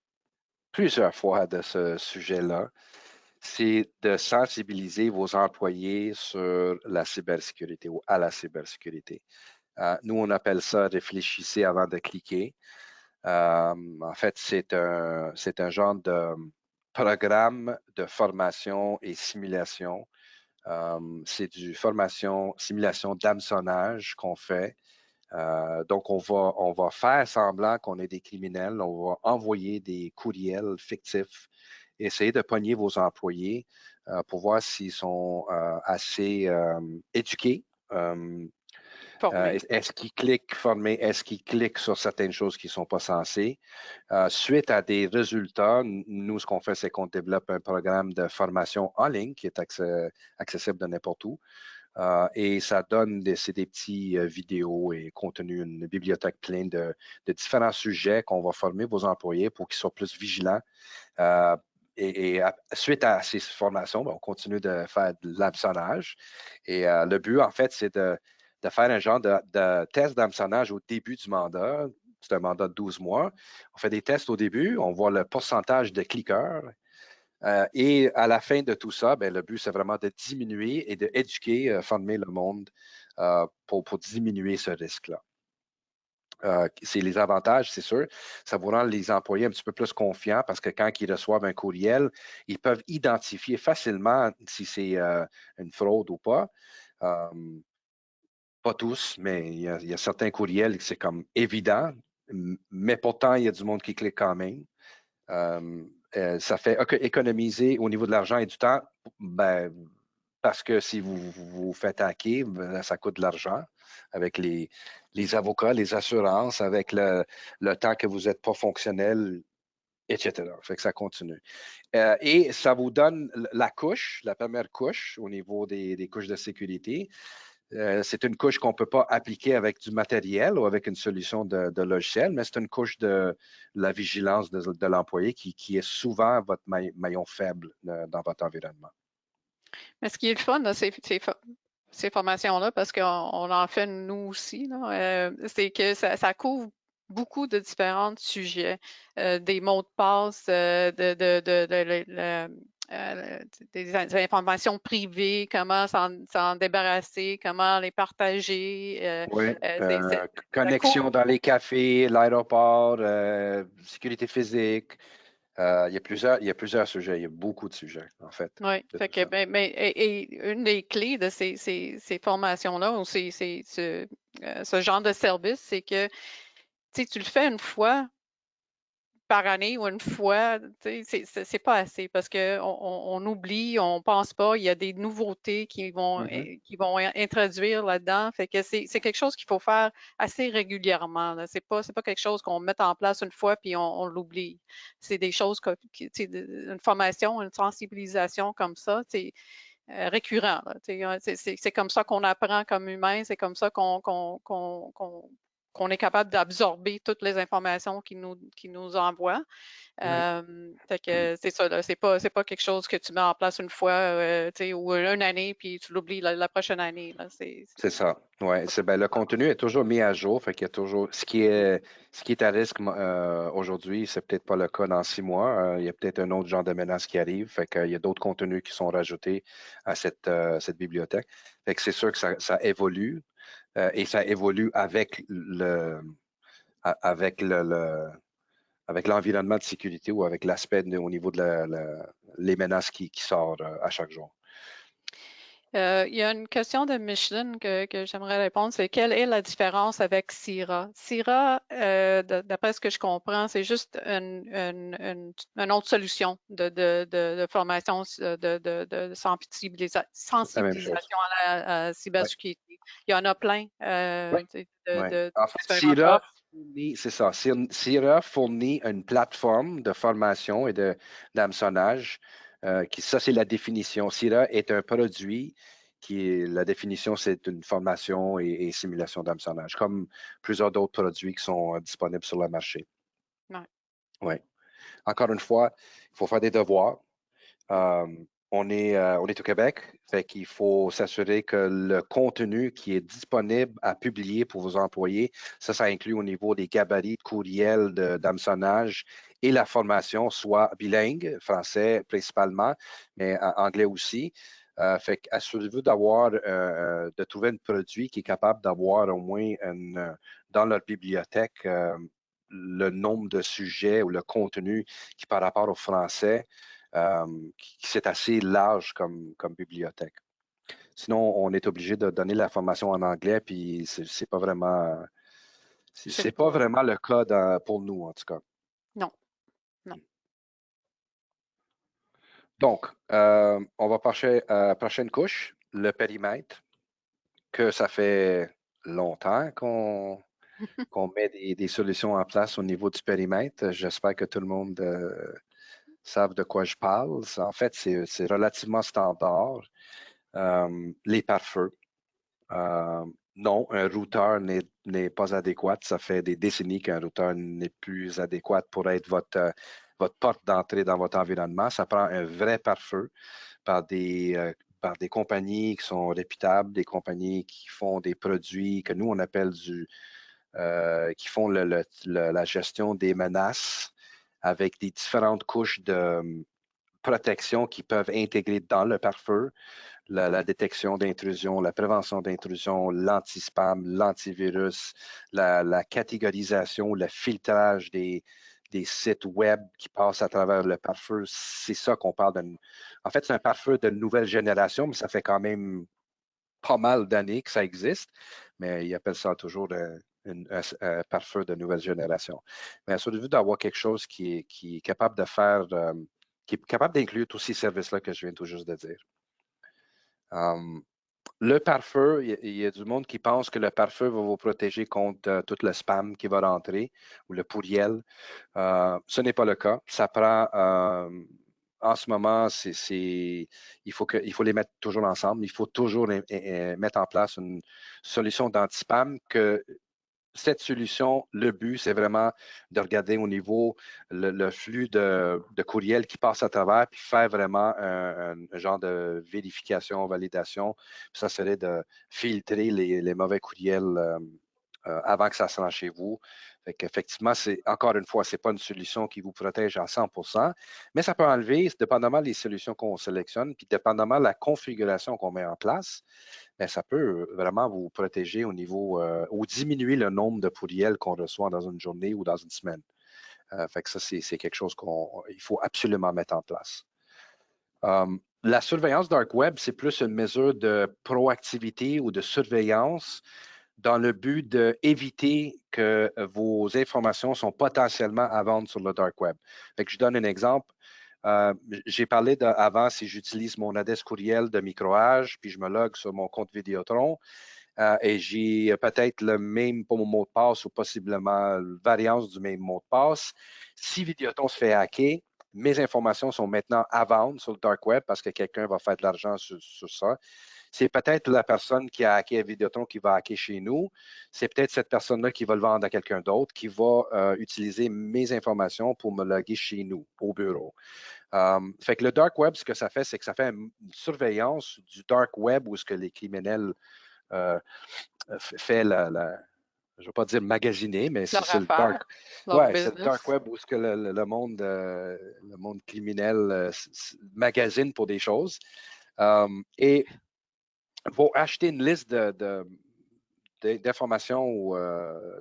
plusieurs fois de ce sujet-là. C'est de sensibiliser vos employés sur la cybersécurité ou à la cybersécurité. Nous, on appelle ça réfléchissez avant de cliquer. En fait, c'est un genre de programme de formation et simulation. C'est du formation, simulation d'hameçonnage qu'on fait. Donc, on va faire semblant qu'on est des criminels. On va envoyer des courriels fictifs, essayer de pogner vos employés pour voir s'ils sont assez éduqués. Formé. Est-ce qu'ils cliquent formés? Est-ce qu'ils cliquent sur certaines choses qui ne sont pas censées? Suite à des résultats, nous, ce qu'on fait, c'est qu'on développe un programme de formation en ligne qui est accessible de n'importe où. Et ça donne c'est des petits vidéos et contenus, une bibliothèque pleine de différents sujets qu'on va former vos employés pour qu'ils soient plus vigilants. Suite à ces formations, ben, on continue de faire de l'hameçonnage. Et le but, en fait, c'est de faire un genre de test d'hameçonnage au début du mandat. C'est un mandat de 12 mois. On fait des tests au début, on voit le pourcentage de cliqueurs. Et à la fin de tout ça, ben, le but, c'est vraiment de diminuer et d'éduquer, former le monde pour diminuer ce risque-là. C'est les avantages, c'est sûr. Ça vous rend les employés un petit peu plus confiants parce que quand ils reçoivent un courriel, ils peuvent identifier facilement si c'est une fraude ou pas. Pas tous, mais il y a certains courriels que c'est comme évident, mais pourtant, il y a du monde qui clique quand même. Ça fait économiser au niveau de l'argent et du temps, ben, parce que si vous vous faites hacker, ben, ça coûte de l'argent avec les avocats, les assurances, avec le temps que vous n'êtes pas fonctionnel, etc. Fait que ça continue. Et ça vous donne la première couche au niveau des couches de sécurité. C'est une couche qu'on ne peut pas appliquer avec du matériel ou avec une solution de logiciel, mais c'est une couche de la vigilance de l'employé qui est souvent votre maillon faible dans votre environnement. Mais ce qui est le fun, là, ces formations-là, parce qu'on en fait nous aussi, là, c'est que ça couvre beaucoup de différents sujets, des mots de passe, des informations privées, comment s'en débarrasser, comment les partager. Oui, Ça couvre. connexion dans les cafés, l'aéroport, sécurité physique, Il y a plusieurs sujets, il y a beaucoup de sujets, en fait. Oui, de fait tout que, ça. et une des clés de ces formations-là, ou ce genre de service, c'est que, tu sais, tu le fais une fois par année ou une fois, tu sais, c'est pas assez parce que on oublie, on pense pas, il y a des nouveautés Mhm. qui vont introduire là-dedans. Fait que c'est quelque chose qu'il faut faire assez régulièrement, là. C'est pas quelque chose qu'on met en place une fois puis on l'oublie. C'est des choses tu sais, une formation, une sensibilisation comme ça, c'est récurrent, là. Tu sais, c'est comme ça qu'on apprend comme humain, c'est comme ça qu'on est capable d'absorber toutes les informations qu'ils nous envoient. Oui. Fait que c'est ça, là, c'est pas quelque chose que tu mets en place une fois, tu sais, ou une année, puis tu l'oublies la prochaine année, là. C'est ça. Ouais, le contenu est toujours mis à jour, fait qu'il y a toujours ce qui est à risque aujourd'hui, c'est peut-être pas le cas dans 6 mois. Il y a peut-être un autre genre de menace qui arrive, fait qu'il y a d'autres contenus qui sont rajoutés à cette bibliothèque. Fait que c'est sûr que ça évolue et ça évolue avec avec l'environnement de sécurité ou avec l'aspect au niveau de les menaces qui sortent à chaque jour. Il y a une question de Micheline que j'aimerais répondre, c'est quelle est la différence avec Sira? Sira, d'après ce que je comprends, c'est juste une autre solution de formation de La même chose. sensibilisation à la Ouais. cybersécurité. Il y en a plein Oui, tu sais, oui. En fait, différentes offres. C'est ça. Sira fournit une plateforme de formation et d'hameçonnage. Ça, c'est la définition. Sira est un produit la définition, c'est une formation et simulation d'hameçonnage, comme plusieurs d'autres produits qui sont disponibles sur le marché. Ouais. Oui. Encore une fois, il faut faire des devoirs. Euh, on est au Québec, fait qu'il faut s'assurer que le contenu qui est disponible à publier pour vos employés, ça inclut au niveau des gabarits de courriel d'hameçonnage et la formation soit bilingue, français principalement, mais anglais aussi. Fait qu'assurez-vous de trouver un produit qui est capable d'avoir au moins dans leur bibliothèque le nombre de sujets ou le contenu qui par rapport au français euh, c'est assez large comme bibliothèque. Sinon, on est obligé de donner la formation en anglais, puis C'est c'est pas vraiment le cas pour nous, en tout cas. non, non. Donc, on va passer à la prochaine couche, le périmètre, que ça fait longtemps qu'on met des solutions en place au niveau du périmètre. J'espère que tout le monde savent de quoi je parle. En fait, c'est relativement standard. Les pare-feux. Non, un routeur n'est pas adéquat. Ça fait des décennies qu'un routeur n'est plus adéquat pour être votre porte d'entrée dans votre environnement. Ça prend un vrai pare-feu par des compagnies qui sont réputables, des compagnies qui font des produits que nous, on appelle qui font la gestion des menaces avec des différentes couches de protection qui peuvent intégrer dans le pare-feu la détection d'intrusion, la prévention d'intrusion, l'anti-spam, l'antivirus, la catégorisation, le filtrage des sites web qui passent à travers le pare-feu. C'est ça qu'on parle En fait, c'est un pare-feu de nouvelle génération, mais ça fait quand même pas mal d'années que ça existe, mais ils appellent ça toujours un pare-feu de nouvelle génération. Mais assurez-vous d'avoir quelque chose qui est capable de faire, qui est capable d'inclure tous ces services-là que je viens tout juste de dire. Le pare-feu, il y a du monde qui pense que le pare-feu va vous protéger contre tout le spam qui va rentrer ou le pourriel. Ce n'est pas le cas. Ça prend, en ce moment, il faut les mettre toujours ensemble. Il faut toujours mettre en place une solution d'anti-spam que cette solution, le but, c'est vraiment de regarder au niveau le flux de courriel qui passe à travers, puis faire vraiment un genre de vérification, validation. Puis ça serait de filtrer les mauvais courriels avant que ça se rende chez vous. Fait qu'effectivement, encore une fois, ce n'est pas une solution qui vous protège à 100%, mais ça peut enlever, dépendamment des solutions qu'on sélectionne, puis dépendamment de la configuration qu'on met en place, bien, ça peut vraiment vous protéger au niveau ou diminuer le nombre de pourriels qu'on reçoit dans une journée ou dans une semaine. Fait que ça, c'est quelque chose qu'il faut absolument mettre en place. La surveillance dark web, c'est plus une mesure de proactivité ou de surveillance dans le but d'éviter que vos informations sont potentiellement à vendre sur le dark web. Fait que je donne un exemple. J'ai parlé avant si j'utilise mon adresse courriel de microage, puis je me log sur mon compte Vidéotron et j'ai peut-être le même pour mon mot de passe ou possiblement une variance du même mot de passe. Si Vidéotron se fait hacker, mes informations sont maintenant à vendre sur le dark web parce que quelqu'un va faire de l'argent sur ça. C'est peut-être la personne qui a hacké à Vidéotron qui va hacker chez nous. C'est peut-être cette personne-là qui va le vendre à quelqu'un d'autre qui va utiliser mes informations pour me loguer chez nous, au bureau. Fait que le dark web, ce que ça fait, c'est que ça fait une surveillance du dark web où ce que les criminels fait je ne vais pas dire magasiner, mais Leur c'est le dark. affaire, leur Ouais, c'est le dark business. web où ce que le monde criminel magasine pour des choses. Et vont acheter une liste d'informations ou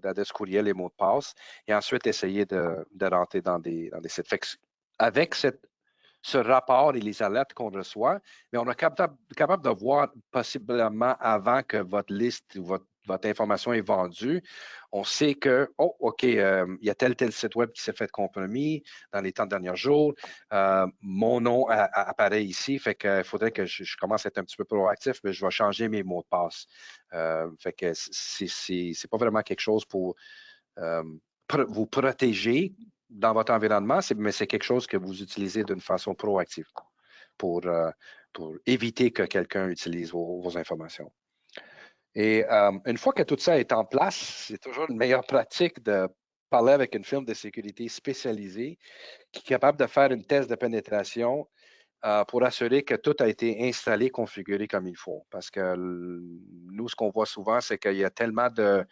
d'adresses courriel et mots de passe et ensuite essayer de rentrer dans des sites. Fait que avec ce rapport et les alertes qu'on reçoit, mais on est capable de voir possiblement avant que votre liste ou votre information est vendue, on sait que, oh, OK, il y a tel site web qui s'est fait compromis dans les 30 derniers jours. Mon nom apparaît ici, fait qu'il faudrait que je commence à être un petit peu proactif, mais je vais changer mes mots de passe. Fait que c'est pas vraiment quelque chose pour vous protéger dans votre environnement, mais c'est quelque chose que vous utilisez d'une façon proactive pour, pour éviter que quelqu'un utilise vos informations. Et une fois que tout ça est en place, c'est toujours une meilleure pratique de parler avec une firme de sécurité spécialisée qui est capable de faire une test de pénétration pour assurer que tout a été installé, configuré comme il faut. Parce que nous, ce qu'on voit souvent, c'est qu'il y a tellement de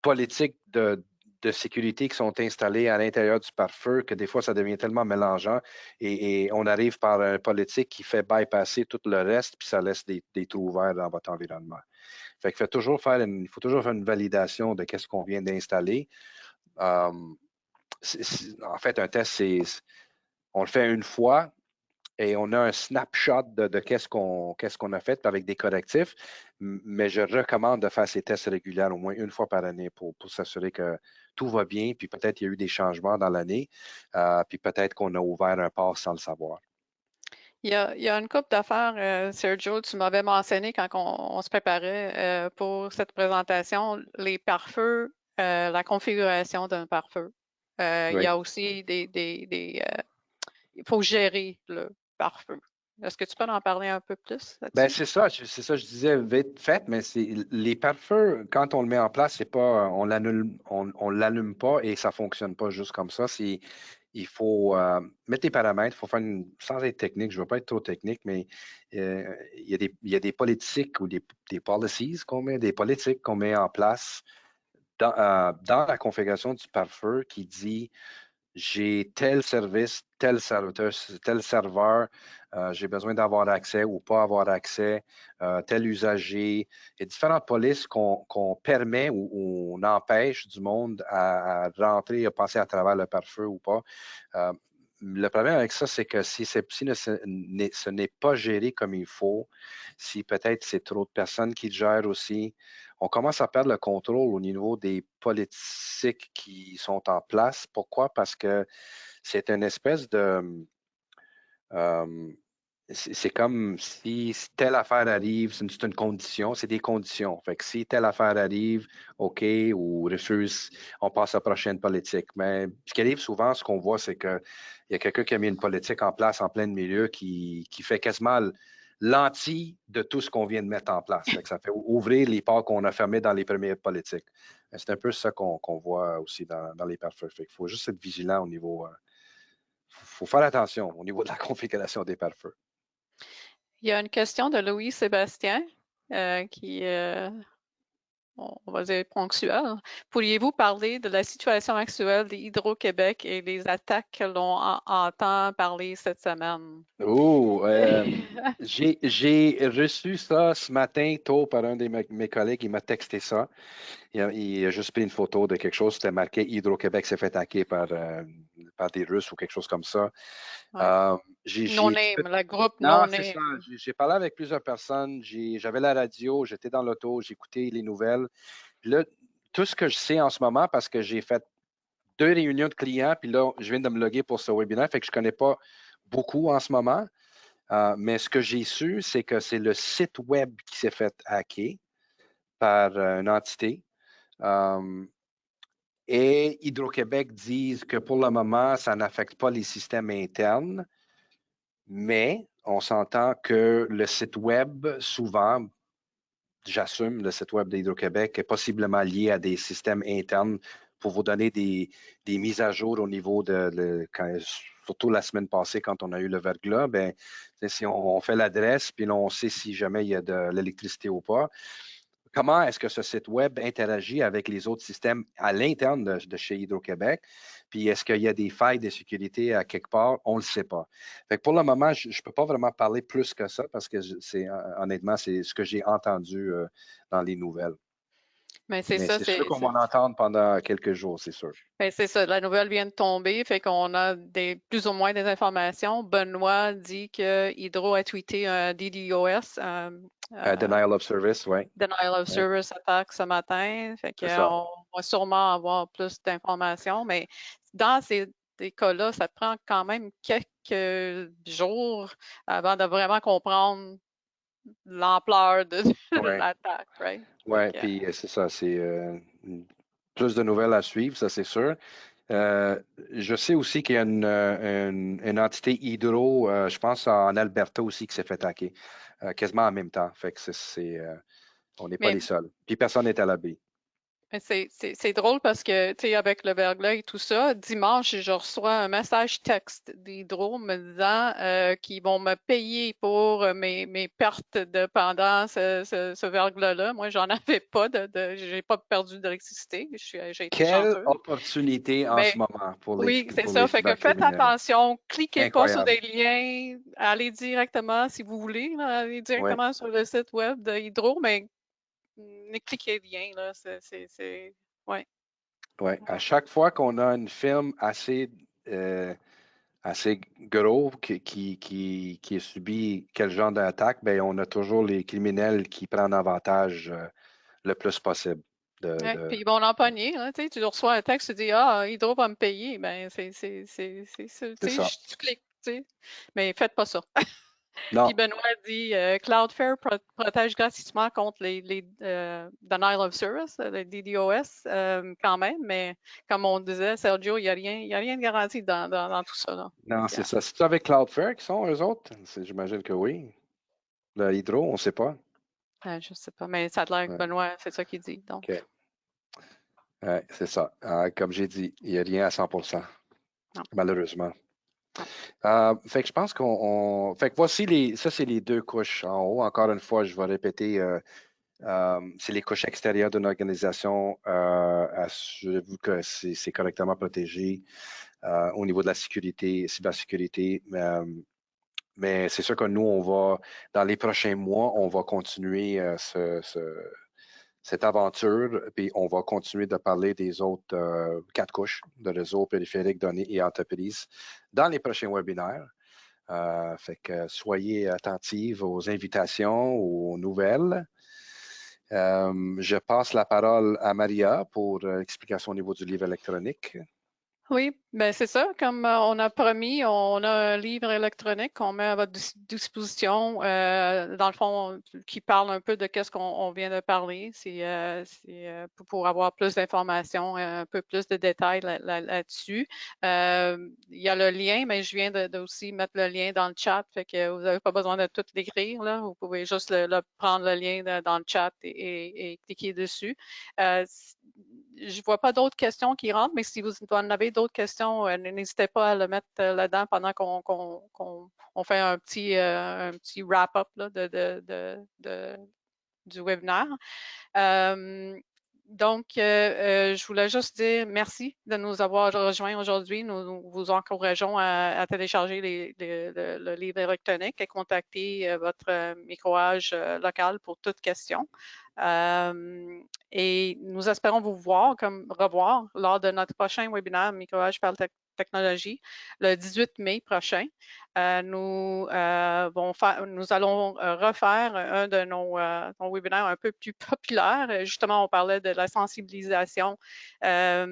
politiques de sécurité qui sont installées à l'intérieur du pare-feu que des fois, ça devient tellement mélangeant et on arrive par une politique qui fait bypasser tout le reste, puis ça laisse des trous ouverts dans votre environnement. Fait que il faut toujours faire une validation de qu'est-ce qu'on vient d'installer. En fait, un test, on le fait une fois, et on a un snapshot de qu'est-ce qu'on a fait avec des correctifs, mais je recommande de faire ces tests réguliers au moins une fois par année pour s'assurer que tout va bien, puis peut-être qu'il y a eu des changements dans l'année, puis peut-être qu'on a ouvert un port sans le savoir. Il y a une couple d'affaires, Sergio, tu m'avais mentionné quand on se préparait pour cette présentation, les pare-feux, la configuration d'un pare-feu. Il y Oui. a aussi il faut gérer le pare-feu. Est-ce que tu peux en parler un peu plus Ben là-dessus? c'est ça, je disais vite fait, mais les pare-feux, quand on le met en place, c'est pas, on l'allume pas et ça fonctionne pas juste comme ça. Il faut mettre des paramètres, il faut faire sans être technique, je ne veux pas être trop technique, mais il y a des politiques ou des policies qu'on met, des politiques qu'on met en place dans la configuration du pare-feu qui dit j'ai tel service, tel serveur, j'ai besoin d'avoir accès ou pas avoir accès, tel usager. Il y a différentes polices qu'on permet ou on empêche du monde à rentrer, à passer à travers le pare-feu ou pas. Le problème avec ça, c'est que si ce n'est pas géré comme il faut, si peut-être c'est trop de personnes qui le gèrent aussi, on commence à perdre le contrôle au niveau des politiques qui sont en place. Pourquoi? Parce que c'est une espèce de... euh, c'est comme si telle affaire arrive, c'est une condition, c'est des conditions. Fait que si telle affaire arrive, OK, ou refuse, on passe à la prochaine politique. Mais ce qui arrive souvent, ce qu'on voit, c'est qu'il y a quelqu'un qui a mis une politique en place en plein milieu qui fait quasiment l'anti de tout ce qu'on vient de mettre en place. Fait que ça fait ouvrir les ports qu'on a fermés dans les premières politiques. C'est un peu ça qu'on voit aussi dans les pare-feux. Fait qu'il faut juste être vigilant au niveau... faut faire attention au niveau de la configuration des pare-feux. Il y a une question de Louis-Sébastien qui, on va dire ponctuelle. Pourriez-vous parler de la situation actuelle d'Hydro-Québec et des attaques que l'on entend parler cette semaine? Oh, j'ai reçu ça ce matin tôt par un de mes collègues. Il m'a texté ça. il a juste pris une photo de quelque chose, c'était marqué Hydro-Québec s'est fait hacker par des Russes ou quelque chose comme ça. Ouais. No J'ai name, le groupe Non, No c'est ça. Name. J'ai parlé avec plusieurs personnes. J'avais la radio, j'étais dans l'auto, j'écoutais les nouvelles. Puis là, tout ce que je sais en ce moment, parce que j'ai fait 2 réunions de clients, puis là, je viens de me loguer pour ce webinaire, fait que je ne connais pas beaucoup en ce moment. Mais ce que j'ai su, c'est que c'est le site web qui s'est fait hacker par une entité. Et Hydro-Québec disent que pour le moment, ça n'affecte pas les systèmes internes, mais on s'entend que le site web, souvent, j'assume, le site web d'Hydro-Québec est possiblement lié à des systèmes internes pour vous donner des mises à jour au niveau surtout la semaine passée, quand on a eu le verglas, ben, si on fait l'adresse, puis là, on sait si jamais il y a de l'électricité ou pas. Comment est-ce que ce site web interagit avec les autres systèmes à l'interne de chez Hydro-Québec? Puis est-ce qu'il y a des failles de sécurité à quelque part? On ne le sait pas. Fait que pour le moment, je ne peux pas vraiment parler plus que ça parce que honnêtement, c'est ce que j'ai entendu dans les nouvelles. Mais c'est Mais ça, c'est sûr qu'on va en entendre pendant quelques jours, c'est sûr. ben, c'est ça. La nouvelle vient de tomber, fait qu'on a plus ou moins des informations. Benoît dit que Hydro a tweeté un DDoS, Denial of service, oui. Denial of Ouais, Service Attack ce matin. Fait c'est ça. qu'on va sûrement avoir plus d'informations, mais dans des cas-là, ça prend quand même quelques jours avant de vraiment comprendre l'ampleur de Oui, l'attaque, right? Fait ouais, que, puis c'est ça, c'est plus de nouvelles à suivre, ça c'est sûr. Je sais aussi qu'il y a une entité hydro, je pense en Alberta aussi, qui s'est fait hacker, quasiment en même temps. Fait que on n'est pas mais les seuls. Puis personne n'est à l'abri. Mais c'est drôle parce que, tu sais, avec le verglas et tout ça, dimanche, je reçois un message texte d'Hydro me disant qu'ils vont me payer pour mes pertes pendant ce verglas-là. Moi, j'en avais pas j'ai pas perdu d'électricité. J'ai été Quelle chanceuse. opportunité en ce Mais moment oui, c'est pour ça. les Fait que faites cybercriminels. attention, cliquez pas sur Incroyable. des liens, allez directement, si vous voulez, là, allez Oui, directement sur le site web de Hydro, mais cliquez rien, là. Ouais. oui. À chaque fois qu'on a une firme assez gros qui a subi quel genre d'attaque, ben, on a toujours les criminels qui prennent avantage le plus possible. Ouais, puis ils vont l'empoigner, hein, tu sais, tu reçois un texte, tu dis ah, Hydro va me payer, ben C'est tu sais, ça. tu cliques, tu sais, mais faites pas ça. Non, Puis Benoît dit Cloudflare protège gratuitement contre les denial of service, les DDoS quand même, mais comme on disait, Sergio, il y a rien de garanti dans tout ça là. Fait non, que, c'est ça. C'est-tu avec Cloudflare qui sont eux autres? J'imagine que oui. Le Hydro, on ne sait pas. je sais pas, mais ça a l'air que Ouais, Benoît, c'est ça qu'il dit, donc. OK. Ouais, c'est ça. Comme j'ai dit, il n'y a rien à 100%, Non, malheureusement. non. Fait que je pense Fait que voici ça, c'est les deux couches en haut. Encore une fois, je vais répéter, c'est les couches extérieures d'une organisation. Assurez-vous que c'est correctement protégé au niveau de la sécurité, cybersécurité. Mais c'est sûr que nous, dans les prochains mois, on va continuer cette aventure, puis on va continuer de parler des autres 4 couches de réseau périphérique, données et entreprises dans les prochains webinaires. Fait que soyez attentifs aux invitations, aux nouvelles. Je passe la parole à Maria pour explication au niveau du livre électronique. Oui, ben c'est ça. Comme on a promis, on a un livre électronique qu'on met à votre disposition, dans le fond, qui parle un peu de qu'est-ce qu'on vient de parler. Pour avoir plus d'informations, un peu plus de détails là-dessus. Il y a le lien, mais je viens de aussi mettre le lien dans le chat, fait que vous n'avez pas besoin de tout l'écrire, là. Vous pouvez juste prendre le lien dans le chat et cliquer dessus. Je vois pas d'autres questions qui rentrent, mais si vous en avez d'autres questions, n'hésitez pas à le mettre là-dedans pendant qu'on fait un petit wrap-up là, du webinaire. Euh, Donc, je voulais juste dire merci de nous avoir rejoints aujourd'hui. Nous vous encourageons à télécharger le livre électronique et contacter votre microage local pour toute question. Et nous espérons vous revoir lors de notre prochain webinaire Microage par technologie le 18 mai prochain. Nous allons refaire un de nos webinaires un peu plus populaires. Justement, on parlait de la sensibilisation à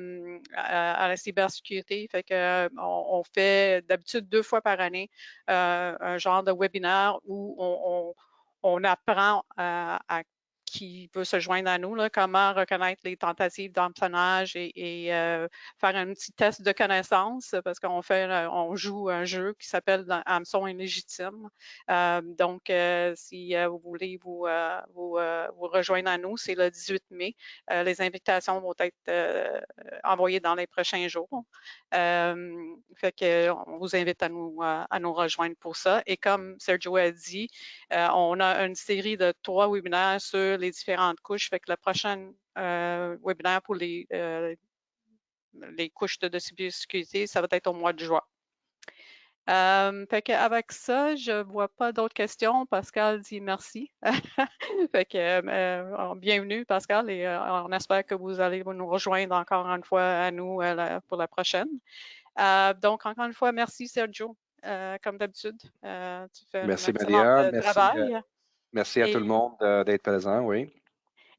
la cybersécurité. Fait que on fait d'habitude 2 fois par année un genre de webinaire où on apprend à qui veut se joindre à nous, là, comment reconnaître les tentatives d'hameçonnage et faire un petit test de connaissance parce on joue un jeu qui s'appelle Hameçon illégitime. Donc, si vous voulez vous rejoindre à nous, c'est le 18 mai. Les invitations vont être envoyées dans les prochains jours. Fait que on vous invite à nous rejoindre pour ça. Et comme Sergio a dit, on a une série de 3 webinaires sur les différentes couches. Fait que le prochain webinaire pour les couches de cybersécurité, ça va être au mois de juin. Fait qu'avec ça, je vois pas d'autres questions. Pascal dit merci. Fait que bienvenue, Pascal, et on espère que vous allez nous rejoindre encore une fois à nous pour la prochaine. Donc, encore une fois, merci, Sergio. Comme d'habitude, tu fais un Merci, excellent Maria. travail. Merci à tout le monde d'être présent, oui.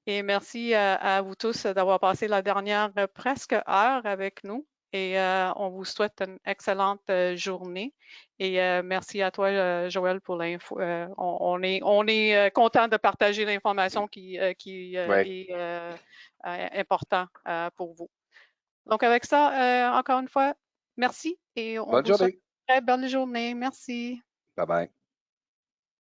Et merci à vous tous d'avoir passé la dernière presque heure avec nous. Et on vous souhaite une excellente journée. Et merci à toi, Joël, pour l'info. On est content de partager l'information qui est important pour vous. Donc, avec ça, encore une fois, merci et on Bonne vous souhaite journée. une très belle journée. Merci. Bye bye.